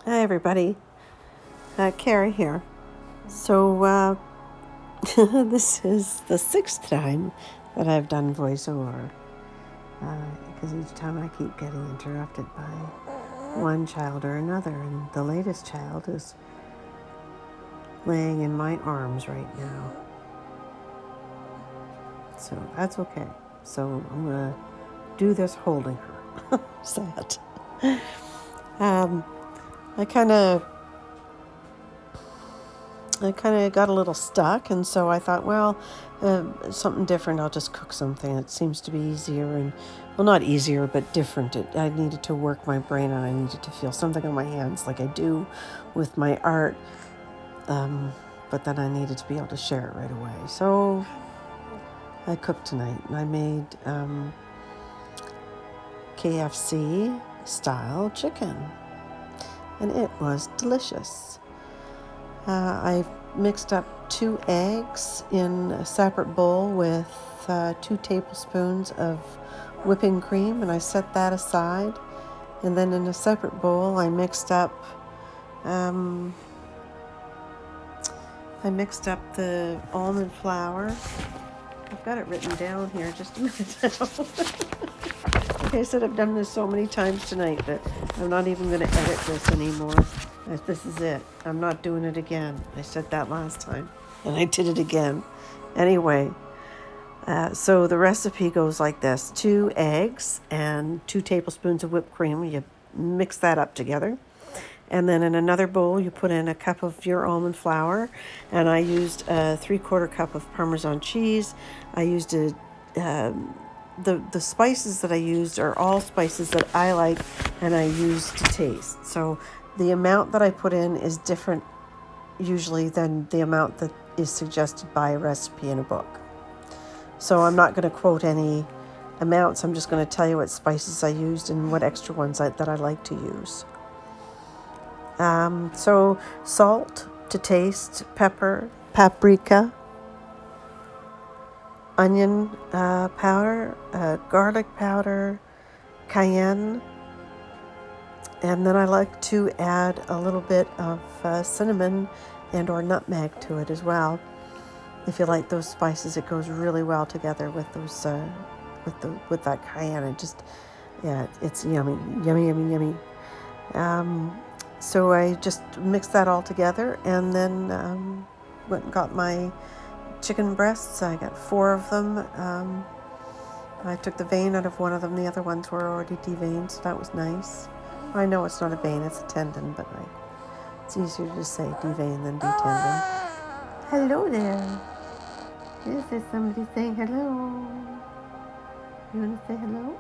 Hi everybody, Carrie here. So this is the 6th time that I've done voiceover because each time I keep getting interrupted by one child or another, and the latest child is laying in my arms right now. So that's okay. So I'm going to do this holding her. Sad. I kind of got a little stuck, and so I thought, well, something different. I'll just cook something. It seems to be easier, and well, not easier, but different. I needed to work my brain, and I needed to feel something on my hands like I do with my art. But then I needed to be able to share it right away. So I cooked tonight, and I made KFC Style Chicken, and it was delicious. I mixed up 2 eggs in a separate bowl with 2 tablespoons of whipping cream, and I set that aside. And then in a separate bowl, I mixed up the almond flour. I've got it written down here. Just a minute. Like I said, I've done this so many times tonight that I'm not even going to edit this anymore. This is it. I'm not doing it again. I said that last time, and I did it again. Anyway, so the recipe goes like this. 2 eggs and 2 tablespoons of whipped cream. You mix that up together. And then in another bowl, you put in a cup of your almond flour. And I used a 3/4 cup of Parmesan cheese. I used the spices that I used are all spices that I like and I use to taste. So the amount that I put in is different usually than the amount that is suggested by a recipe in a book. So I'm not going to quote any amounts. I'm just going to tell you what spices I used and what extra ones that I like to use. So salt to taste, pepper, paprika, onion powder, garlic powder, cayenne, and then I like to add a little bit of cinnamon and or nutmeg to it as well. If you like those spices, it goes really well together with those with that cayenne. It just, yeah, it's yummy, yummy, yummy, yummy. So I just mixed that all together, and then went and got my chicken breasts. I got 4 of them. I took the vein out of one of them. The other ones were already deveined, so that was nice. I know it's not a vein, it's a tendon, but it's easier to say devein than detendon. Hello there. Is there somebody saying hello? You want to say hello?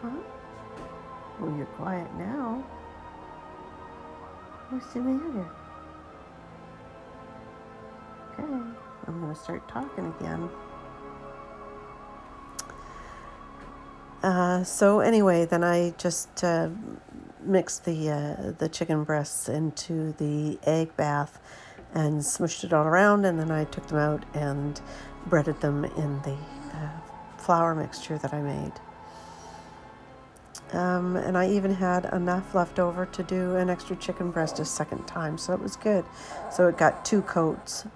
Huh? Oh, you're quiet now. What's the matter? Okay, I'm going to start talking again. So anyway, then I just mixed the chicken breasts into the egg bath and smushed it all around, and then I took them out and breaded them in the flour mixture that I made. And I even had enough left over to do an extra chicken breast a second time, so it was good. So it got 2 coats.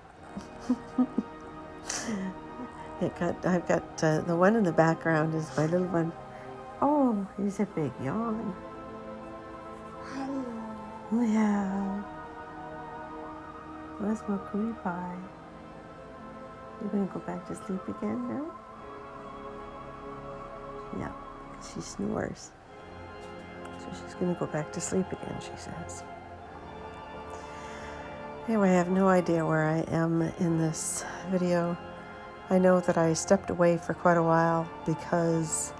I've got the one in the background is my little one. Oh, he's a big yawn. Yeah. Where's my cookie pie? You're gonna go back to sleep again now? Yeah, she snores. So she's going to go back to sleep again, she says. Anyway, I have no idea where I am in this video. I know that I stepped away for quite a while because,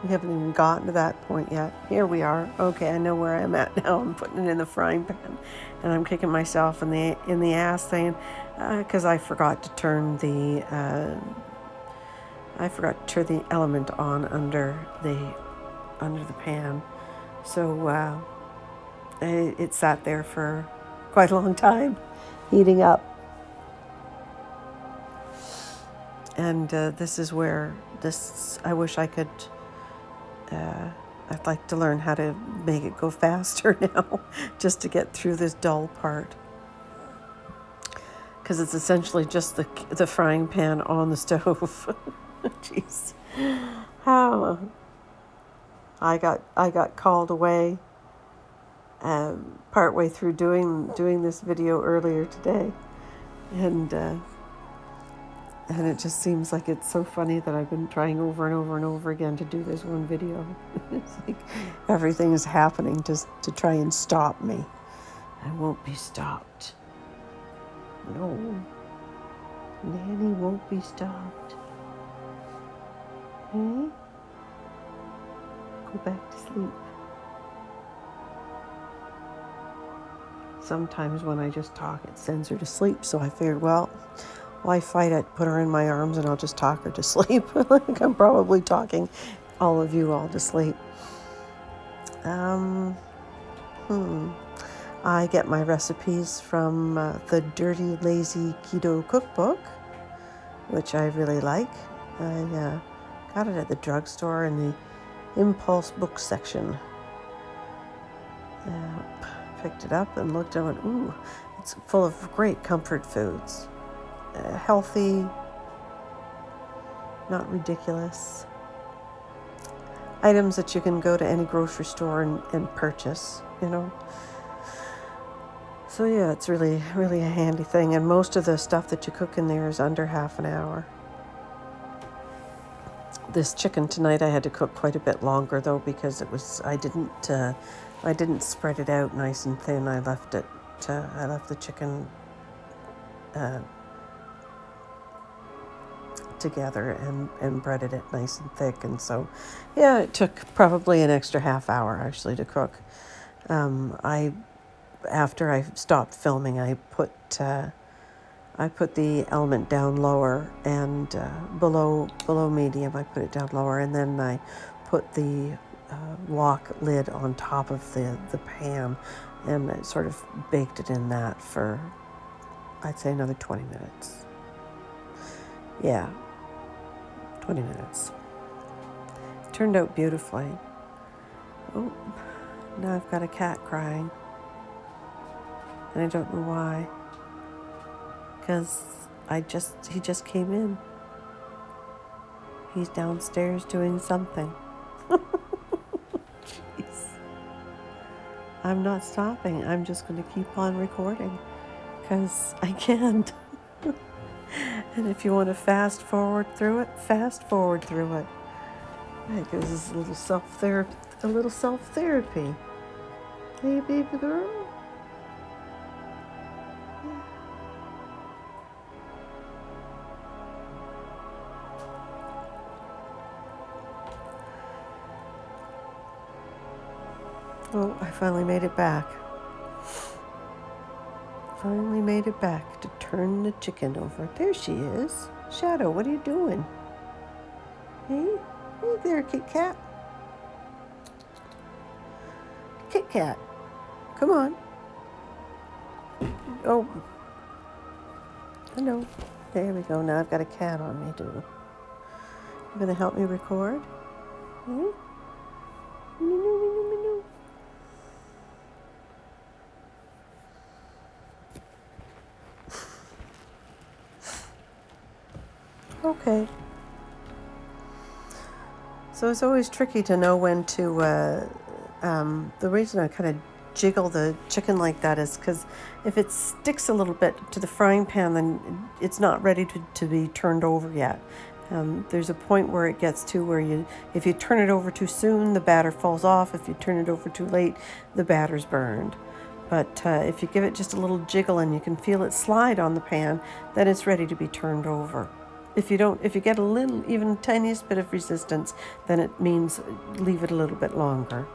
we haven't even gotten to that point yet. Here we are. Okay, I know where I'm at now. I'm putting it in the frying pan, and I'm kicking myself in the ass saying, because I forgot to turn the element on under the pan. So it sat there for quite a long time, heating up. And this is where I wish I could, I'd like to learn how to make it go faster now, just to get through this dull part. Because it's essentially just the frying pan on the stove. Jeez. How I got called away partway through doing this video earlier today, and it just seems like it's so funny that I've been trying over and over and over again to do this one video. It's like everything is happening just to try and stop me. I won't be stopped. No. Nanny won't be stopped. Hey? Go back to sleep. Sometimes when I just talk, it sends her to sleep, so I figured, well, why fight it? Put her in my arms and I'll just talk her to sleep. Like I'm probably talking all of you all to sleep. I get my recipes from the Dirty Lazy Keto Cookbook, which I really like. I got it at the drugstore in the impulse book section. Picked it up and looked and went, ooh, it's full of great comfort foods. Healthy, not ridiculous. Items that you can go to any grocery store and purchase, you know. So yeah, it's really, really a handy thing. And most of the stuff that you cook in there is under half an hour. This chicken tonight, I had to cook quite a bit longer though, because I didn't spread it out nice and thin. I left the chicken together and breaded it nice and thick. And so, yeah, it took probably an extra half hour actually to cook. After I stopped filming, I put the element down lower and below medium. I put it down lower, and then I put the wok lid on top of the pan, and I sort of baked it in that for, I'd say, another 20 minutes. Yeah, 20 minutes. Turned out beautifully. Oh, now I've got a cat crying. And I don't know why. Because he just came in. He's downstairs doing something. Jeez. I'm not stopping. I'm just going to keep on recording. Because I can't. And if you want to fast forward through it, fast forward through it. Because this is a little self-therapy. Hey, baby girl. Oh, I finally made it back. Finally made it back to turn the chicken over. There she is. Shadow, what are you doing? Hey? Hey there, Kit Kat. Kit Kat. Come on. Oh. Hello. There we go. Now I've got a cat on me, too. You gonna help me record? Hmm? Okay. So it's always tricky to know when to, the reason I kind of jiggle the chicken like that is because if it sticks a little bit to the frying pan, then it's not ready to be turned over yet. There's a point where it gets to where if you turn it over too soon, the batter falls off. If you turn it over too late, the batter's burned. But if you give it just a little jiggle and you can feel it slide on the pan, then it's ready to be turned over. If you get a little, even tiniest bit of resistance, then it means leave it a little bit longer.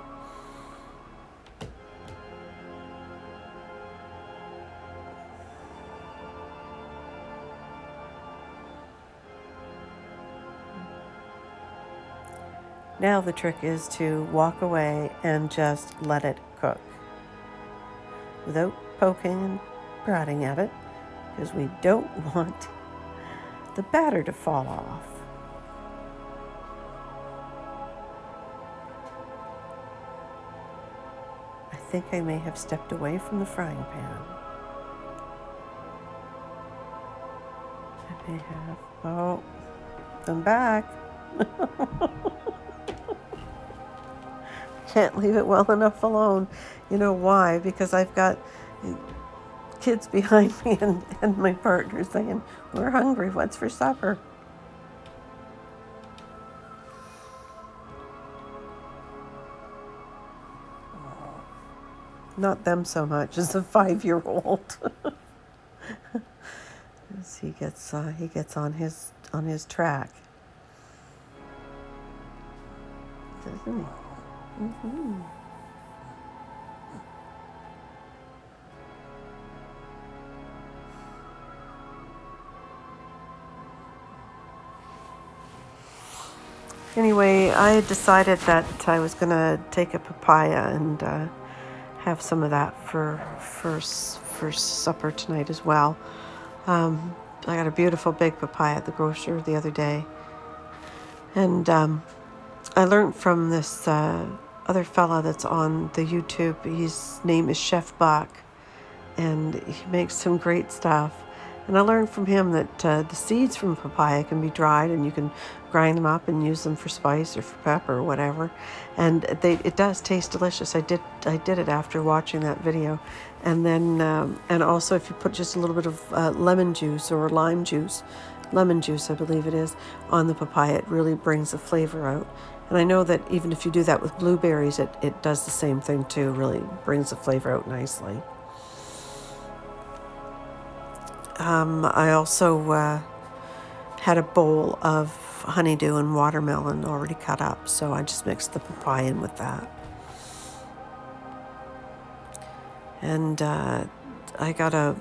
Now the trick is to walk away and just let it cook without poking and prodding at it, because we don't want the batter to fall off. think I may have stepped away from the frying pan. I may have. Oh, I'm back. Can't leave it well enough alone. You know why? Because I've got kids behind me and my partner saying, we're hungry, what's for supper? Not them so much as the 5-year-old. As he gets on his track, doesn't he? Mm-hmm. Anyway, I had decided that I was gonna take a papaya and have some of that for supper tonight as well. I got a beautiful big papaya at the grocer the other day, and I learned from this other fella that's on the YouTube. His name is Chef Buck, and he makes some great stuff. And I learned from him that the seeds from papaya can be dried, and you can grind them up and use them for spice or for pepper or whatever. And it does taste delicious. I did it after watching that video. And then and also if you put just a little bit of lemon juice or lemon juice, I believe it is, on the papaya, it really brings the flavor out. And I know that even if you do that with blueberries, it does the same thing too. Really brings the flavor out nicely. I also had a bowl of honeydew and watermelon already cut up, so I just mixed the papaya in with that. And I got a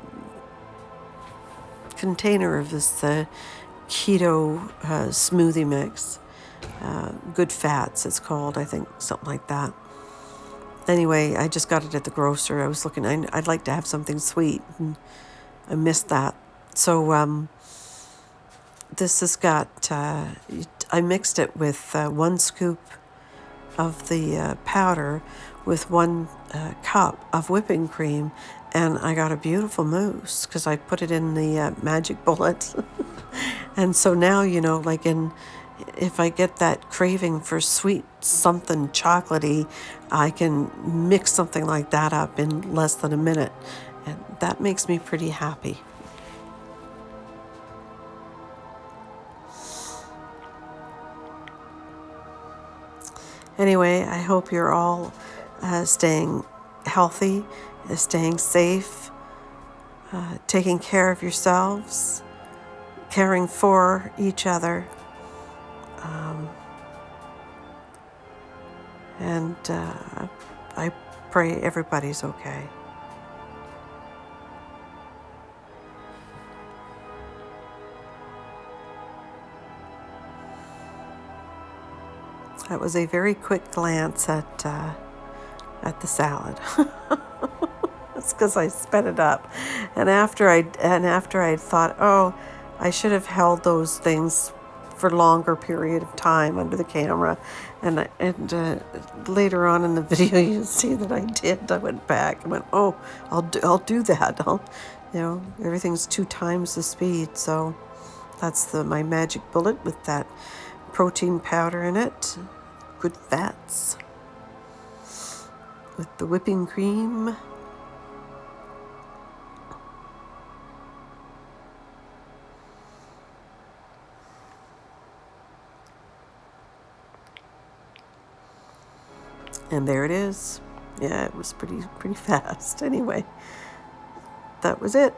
container of this keto smoothie mix. Good Fats, it's called, I think, something like that. Anyway, I just got it at the grocer. I was looking, I'd like to have something sweet, and I missed that. So this has got, I mixed it with 1 scoop of the powder with 1 cup of whipping cream, and I got a beautiful mousse because I put it in the magic bullet. And so now, you know, like if I get that craving for sweet something chocolatey, I can mix something like that up in less than a minute. And that makes me pretty happy. Anyway, I hope you're all staying healthy, staying safe, taking care of yourselves, caring for each other. And I pray everybody's okay. That was a very quick glance at the salad. It's because I sped it up, and after I thought, oh, I should have held those things for a longer period of time under the camera, and later on in the video you'll see that I did. I went back and went, oh, I'll do that. Everything's 2 times the speed, so that's my magic bullet with that protein powder in it, Good Fats, with the whipping cream. And there it is. Yeah, it was pretty fast. Anyway, that was it.